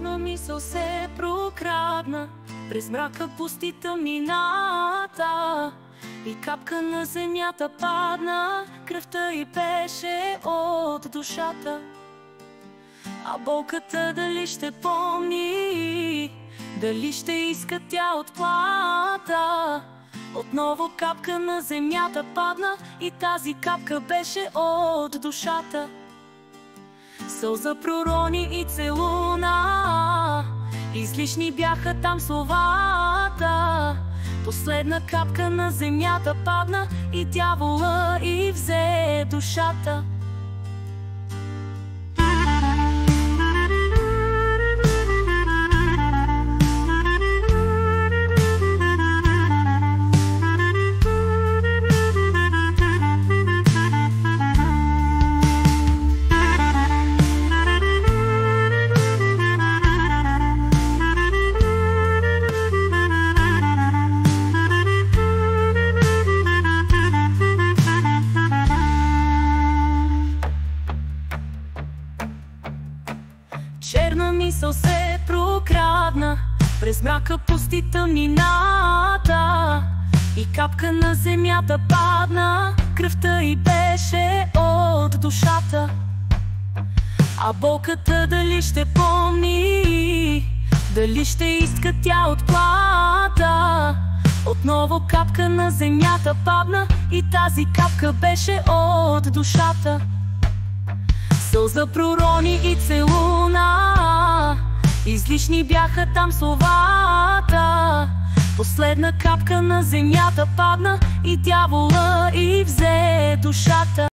Черна мисъл се прокрадна през мрака, пусти тъмнината, и капка на земята падна, кръвта й беше от душата. А болката дали ще помни, дали ще иска тя отплата? Отново капка на земята падна, и тази капка беше от душата. Сълза пророни и целуна, излишни бяха там словата. Последна капка на земята падна, и дявола й взе душата. Черна мисъл се прокрадна през мрака, пусти тъмнината, и капка на земята падна, кръвта й беше от душата. А болката дали ще помни, дали ще иска тя отплата? Отново капка на земята падна, и тази капка беше от душата. Сълза пророни и целуна, излишни бяха там словата. Последна капка на земята падна, и дявола й взе душата.